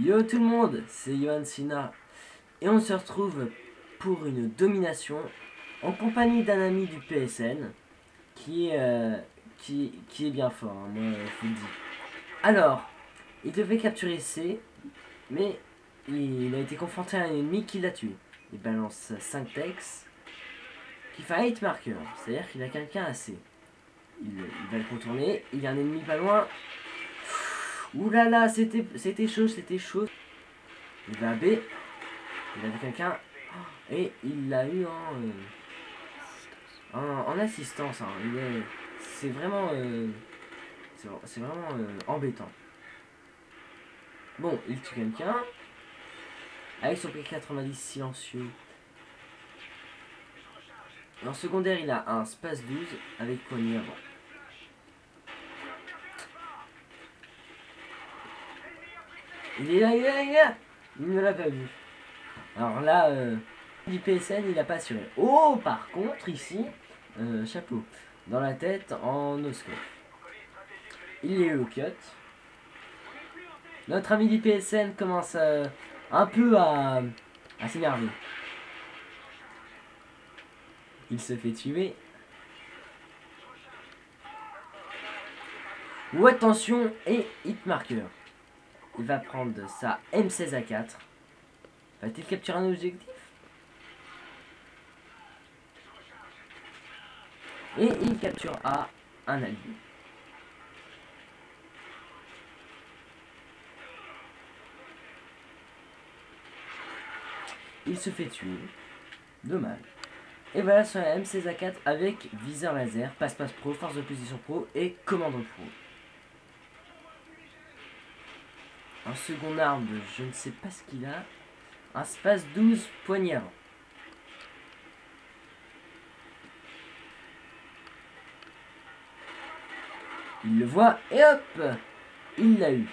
Yo tout le monde, c'est Johan Sina et on se retrouve pour une domination en compagnie d'un ami du PSN qui est, qui est bien fort, hein, moi je vous le dis. Alors, il devait capturer C, mais il a été confronté à un ennemi qui l'a tué. Il balance 5 textes qui fait un hit marker, c'est-à-dire qu'il a quelqu'un à C. Il va le contourner, il y a un ennemi pas loin. Ouh là là, c'était chaud, c'était chaud. Il va à B, il avait quelqu'un. Et il l'a eu en assistance. Hein. C'est vraiment, c'est vraiment embêtant. Bon, il tue quelqu'un. Avec son P90 silencieux. Et en secondaire, il a un Space 12 avec poignée avant. Il est là, il est là, il est là. Il ne l'a pas vu. Alors là, du PSN, il a pas assuré. Oh, par contre, ici, chapeau. Dans la tête, en no-scope. Il est au cut. Notre ami du PSN commence un peu à s'énerver. Il se fait tuer. Ou attention, et hit marker. Il va prendre sa M16A4. Va-t-il capturer un objectif? Et il capture A, un allié. Il se fait tuer. Dommage. Et voilà sur la M16A4 avec viseur laser, passe-passe pro, force de position pro et commando pro. Un second arme de je ne sais pas ce qu'il a. Un space 12 poignard. Il le voit et hop, il l'a eu.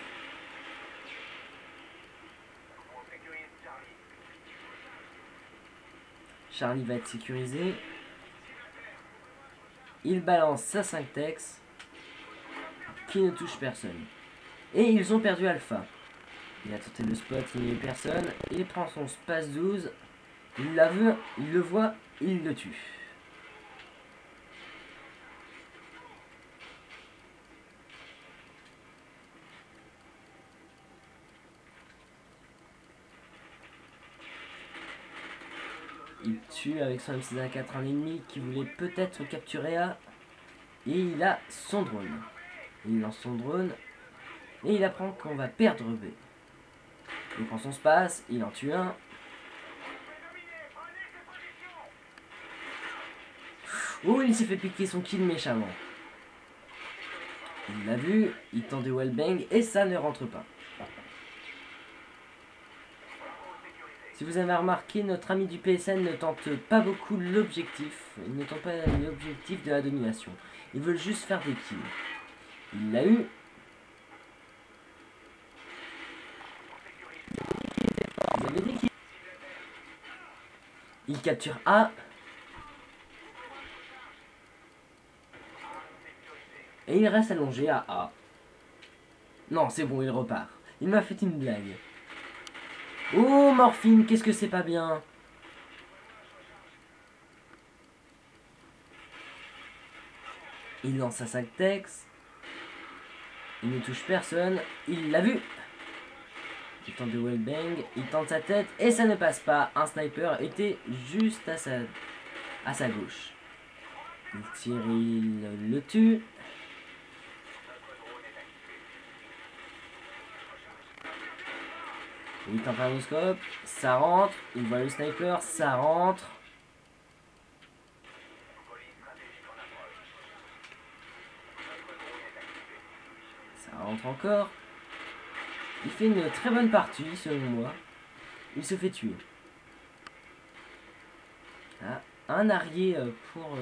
Charlie va être sécurisé. Il balance sa 5 textes qui ne touche personne. Et ils ont perdu Alpha. Il a tenté le spot, il n'y a personne. Il prend son space 12. Il la veut, il le voit, il le tue. Il tue avec son M6A4 un ennemi qui voulait peut-être capturer A. Et il a son drone. Il lance son drone. Et il apprend qu'on va perdre B. Il prend son space, il en tue un. Oh, il s'est fait piquer son kill méchamment. Il l'a vu, il tente de wallbang et ça ne rentre pas. Si vous avez remarqué, notre ami du PSN ne tente pas beaucoup l'objectif. Il ne tente pas l'objectif de la domination. Ils veulent juste faire des kills. Il l'a eu. Vous avez des kills. Il capture A. Et il reste allongé à A. Non, c'est bon, il repart. Il m'a fait une blague. Oh, Morphine, qu'est-ce que c'est pas bien? Il lance sa sac texte. Il ne touche personne. Il l'a vu. Il tente de wallbang. Il tente sa tête et ça ne passe pas. Un sniper était juste à sa gauche. Il tire, il le tue. Il tente un scope. Ça rentre. Il voit le sniper. Ça rentre. Ça rentre encore. Il fait une très bonne partie selon moi. Il se fait tuer. Ah, un arrière pour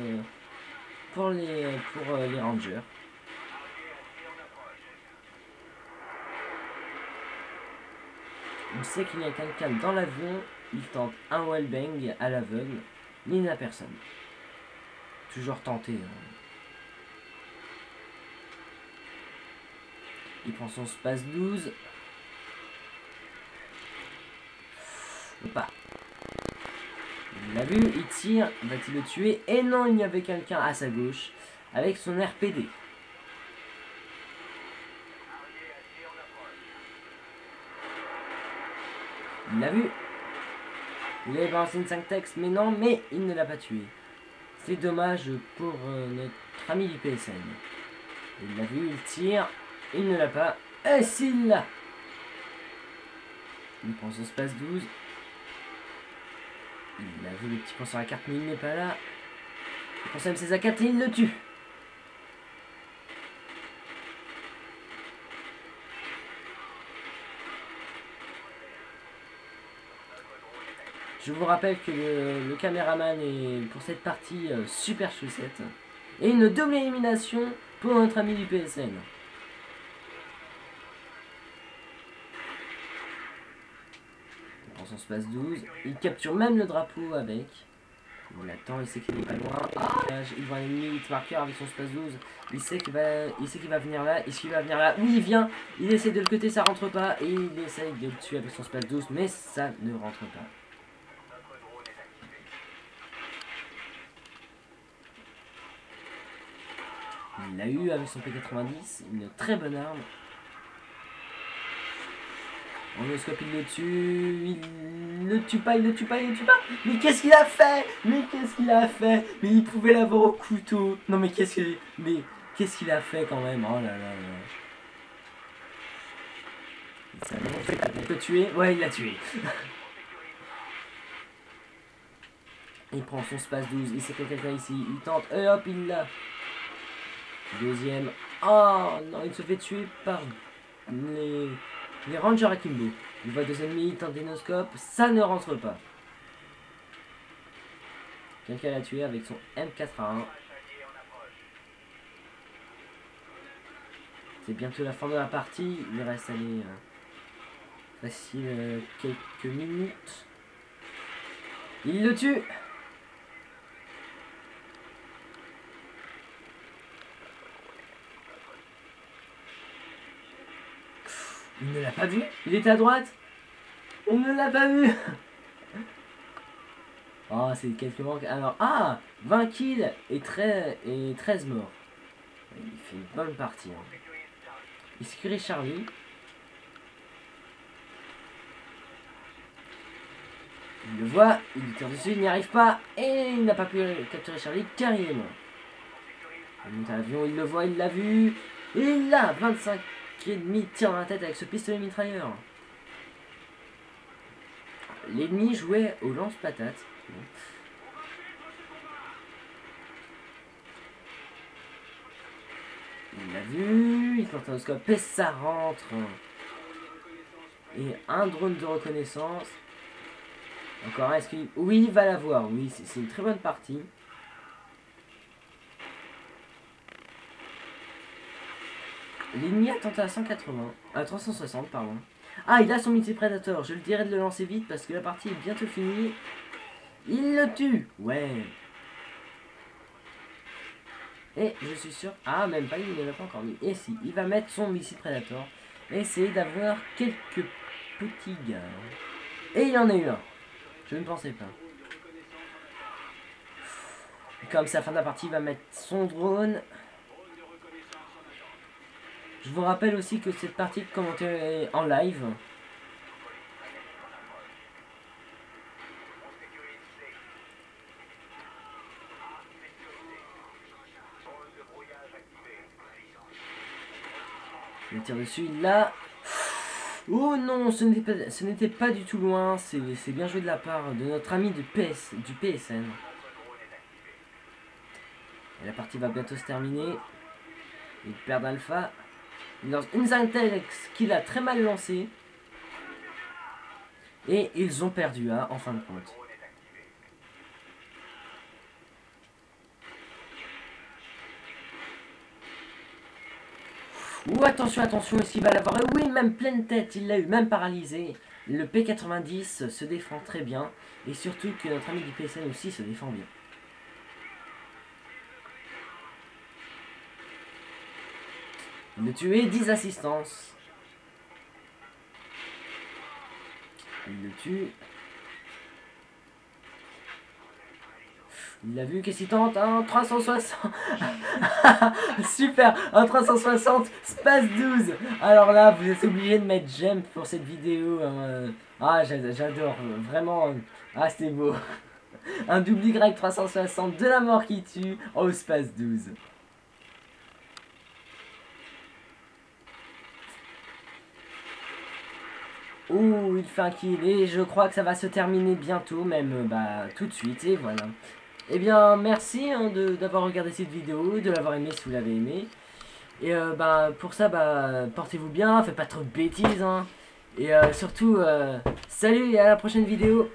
les Rangers. Il sait qu'il y a quelqu'un dans l'avion. Il tente un wallbang à l'aveugle. Mais il n'a personne. Toujours tenté. Il prend son space 12. l'a vu, il tire, va-t-il le tuer? Et non, il y avait quelqu'un à sa gauche avec son RPD. Il l'a vu. Il avait balancé une 5 textes, mais non, mais il ne l'a pas tué. C'est dommage pour notre ami du PSN. Il l'a vu, il tire, il ne l'a pas. Et s'il l'a! Il prend son space 12. Il a vu le petit point sur la carte, mais il n'est pas là. Il prend sa M16 A4 et il le tue. Je vous rappelle que le caméraman est pour cette partie super chaussette. Et une double élimination pour notre ami du PSN. Il prend son space 12. Il capture même le drapeau avec. Il attend, il sait qu'il n'est pas loin. Il voit un ennemi hitmarker avec son space 12. Il sait qu'il va venir là. Est-ce qu'il va venir là? Oui, il vient. Il essaie de le côté, ça rentre pas. Et il essaye de le tuer avec son space 12. Mais ça ne rentre pas. Il l'a eu avec son P90, une très bonne arme. On le scope, il le tue, il le tue pas, il le tue pas, il le tue pas. Mais qu'est-ce qu'il a fait? Mais qu'est-ce qu'il a fait? Mais il pouvait l'avoir au couteau. Non mais qu'est-ce qu'il a fait quand même? Oh là là là. Ça il peut tuer? Ouais, il l'a tué. Il prend son space 12, il sait qu'il y a quelqu'un ici, il tente, et hop, il l'a. Deuxième. Oh non, il se fait tuer par les Rangers Akimbo. Il voit deux ennemis, il tente des no-scopes, ça ne rentre pas. Quelqu'un l'a tué avec son M4A1. C'est bientôt la fin de la partie, il reste aller facile quelques minutes. Il le tue. Il ne l'a pas vu. Il était à droite. On ne l'a pas vu. Oh, c'est quelques manques. Alors, 20 kills et 13 morts. Il fait une bonne partie. Hein. Il sécurise Charlie. Il le voit, il tire dessus, il n'y arrive pas. Et il n'a pas pu capturer Charlie car il est mort. Il monte à l'avion, il le voit, il l'a vu. Et il l'a, 25 et demi, tire dans la tête avec ce pistolet mitrailleur. L'ennemi jouait au lance-patate. Il l'a vu, il tente un scope et ça rentre. Et un drone de reconnaissance. Encore un, est-ce qu'il... Oui, il va l'avoir, oui, c'est une très bonne partie. L'ennemi a tenté à 180, à 360, pardon. Ah, il a son multi-prédateur, je le dirais de le lancer vite parce que la partie est bientôt finie. Il le tue. Ouais. Et je suis sûr... Ah, même pas, il ne l'a pas encore mis. Et si, il va mettre son missile Predator. Et essayer d'avoir quelques petits gars. Et il y en a eu un. Je ne pensais pas. Comme c'est la fin de la partie, il va mettre son drone. Je vous rappelle aussi que cette partie est commentée en live. Il tire dessus, il l'a. Oh non, ce n'était pas du tout loin. C'est bien joué de la part de notre ami du PSN. Et la partie va bientôt se terminer. Ils perdent Alpha. Il lance une Zintex qu'il a très mal lancé. Et ils ont perdu A en fin de compte. Ouh, attention, attention, est-ce qu'il va l'avoir? Oui, même pleine tête, il l'a eu, même paralysé. Le P90 se défend très bien. Et surtout que notre ami du PSN aussi se défend bien. Il le tué, 10 assistances. Il le tue. Il l'a vu, qu'est-ce qu'il tente? Un 360. Super, un 360 Space 12. Alors là, vous êtes obligé de mettre j'aime pour cette vidéo. Ah, j'adore, vraiment. Ah, c'était beau. Un double Y 360 de la mort qui tue au Space 12. Ouh, il fait un kill et je crois que ça va se terminer bientôt, même bah tout de suite, et voilà. Eh bien, merci hein, d'avoir regardé cette vidéo, de l'avoir aimé si vous l'avez aimé. Et bah pour ça, bah portez-vous bien, faites pas trop de bêtises, hein. Et surtout, salut et à la prochaine vidéo.